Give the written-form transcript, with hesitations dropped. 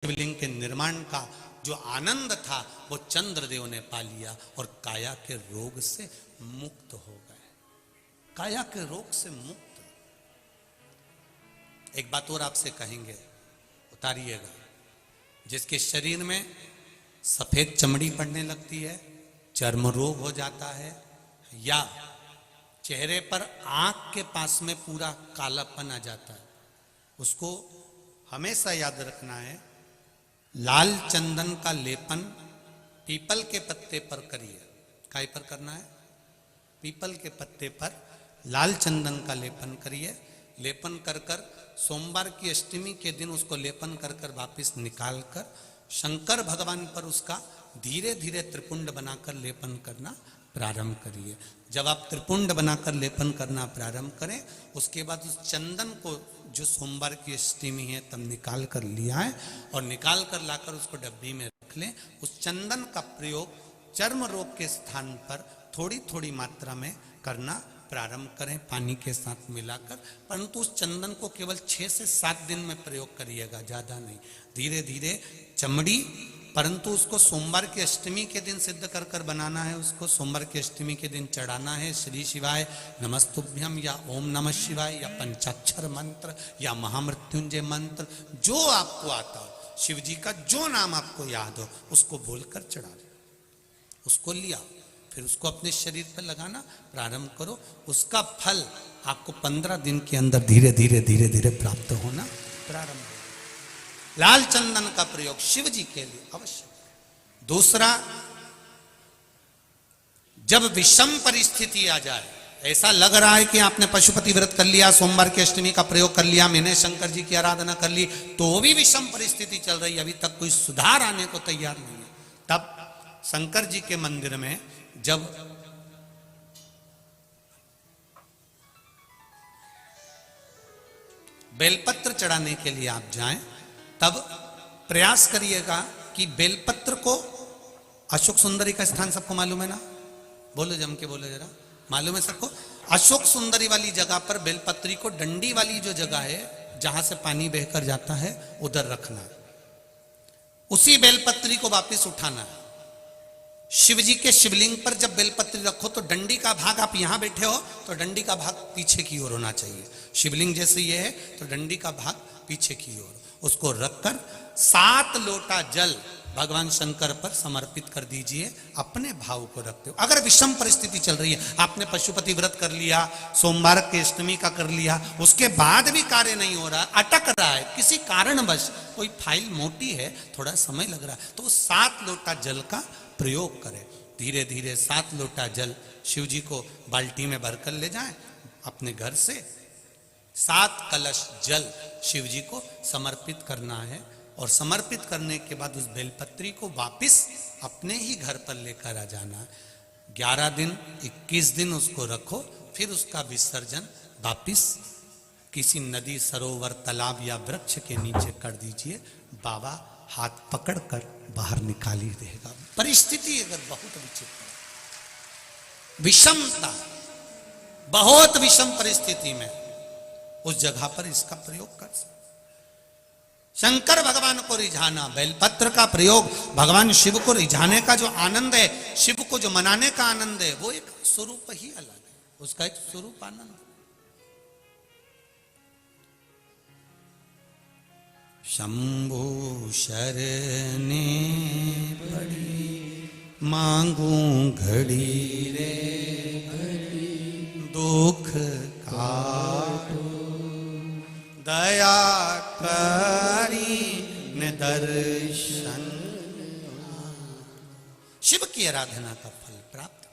शिवलिंग के निर्माण का जो आनंद था वो चंद्रदेव ने पा लिया और काया के रोग से मुक्त हो गए। काया के रोग से मुक्त। एक बात और आपसे कहेंगे, उतारिएगा। जिसके शरीर में सफेद चमड़ी पड़ने लगती है, चर्म रोग हो जाता है, या चेहरे पर आंख के पास में पूरा कालापन आ जाता है, उसको हमेशा याद रखना है, लाल चंदन का लेपन पीपल के पत्ते पर करिए। काय पर करना है? पीपल के पत्ते पर लाल चंदन का लेपन करिए। लेपन कर कर सोमवार की अष्टमी के दिन उसको लेपन कर कर वापिस निकाल कर शंकर भगवान पर उसका धीरे धीरे त्रिपुंड बनाकर लेपन करना प्रारंभ करिए। जब आप त्रिपुंड बनाकर लेपन करना प्रारंभ करें, उसके बाद उस चंदन को जो सोमवार की अष्टमी है तब निकाल कर लिया है और निकाल कर लाकर उसको डब्बी में रख लें। उस चंदन का प्रयोग चर्म रोग के स्थान पर थोड़ी थोड़ी मात्रा में करना प्रारंभ करें, पानी के साथ मिलाकर। परंतु उस चंदन को केवल 6 से 7 दिन में प्रयोग करिएगा, ज्यादा नहीं। धीरे धीरे चमड़ी, परंतु उसको सोमवार की अष्टमी के दिन सिद्ध कर कर बनाना है। उसको सोमवार की अष्टमी के दिन चढ़ाना है श्री शिवाय नमस्तुभ्यम या ओम नमः शिवाय या पंचाक्षर मंत्र या महामृत्युंजय मंत्र, जो आपको आता हो, शिव जी का जो नाम आपको याद हो उसको बोलकर चढ़ा दो। उसको लिया, फिर उसको अपने शरीर पर लगाना प्रारंभ करो। उसका फल आपको 15 दिन के अंदर धीरे धीरे धीरे धीरे प्राप्त होना प्रारंभ हो। लाल चंदन का प्रयोग शिव जी के लिए अवश्य। दूसरा, जब विषम परिस्थिति आ जाए, ऐसा लग रहा है कि आपने पशुपति व्रत कर लिया, सोमवार की अष्टमी का प्रयोग कर लिया, मैंने शंकर जी की आराधना कर ली, तो भी विषम परिस्थिति चल रही है, अभी तक कोई सुधार आने को तैयार नहीं है, तब शंकर जी के मंदिर में जब बेलपत्र चढ़ाने के लिए आप जाएं, तब प्रयास करिएगा कि बेलपत्र को, अशोक सुंदरी का स्थान सबको मालूम है ना? बोलो, जम के बोलो जरा, मालूम है सबको? अशोक सुंदरी वाली जगह पर बेलपत्री को, डंडी वाली जो जगह है जहां से पानी बहकर जाता है, उधर रखना है। उसी बेलपत्री को वापस उठाना है। शिव जी के शिवलिंग पर जब बेलपत्री रखो तो डंडी का भाग, आप यहां बैठे हो तो डंडी का भाग पीछे की ओर होना चाहिए। शिवलिंग जैसे ये है तो डंडी का भाग पीछे की ओर, उसको रखकर 7 लोटा जल भगवान शंकर पर समर्पित कर दीजिए। अपने भाव को रखते हो। अगर विषम परिस्थिति चल रही है, आपने पशुपति व्रत कर लिया, सोमवार के अष्टमी का कर लिया, उसके बाद भी कार्य नहीं हो रहा, अटक रहा है, किसी कारणवश कोई फाइल मोटी है, थोड़ा समय लग रहा है, तो 7 लोटा जल का प्रयोग करें। धीरे धीरे 7 लोटा जल शिव जी को बाल्टी में भरकर ले जाएं अपने घर से। 7 कलश जल शिव जी को समर्पित करना है और समर्पित करने के बाद उस बेलपत्री को वापिस अपने ही घर पर लेकर आ जाना। 11 दिन 21 दिन उसको रखो, फिर उसका विसर्जन वापिस किसी नदी, सरोवर, तालाब या वृक्ष के नीचे कर दीजिए। बाबा हाथ पकड़कर बाहर निकाल ही देगा। परिस्थिति अगर बहुत विचित्र, विषमता, बहुत विषम परिस्थिति में उस जगह पर इसका प्रयोग कर सकते। शंकर भगवान को रिझाना, बेलपत्र का प्रयोग भगवान शिव को रिझाने का जो आनंद है, शिव को जो मनाने का आनंद है, वो एक स्वरूप ही अलग है, उसका एक स्वरूप आनंद। शंभु शरणे पड़ी मांगू घड़ी रे घड़ी, दुख काटो दया करी न दर्शन। शिव की आराधना का फल प्राप्त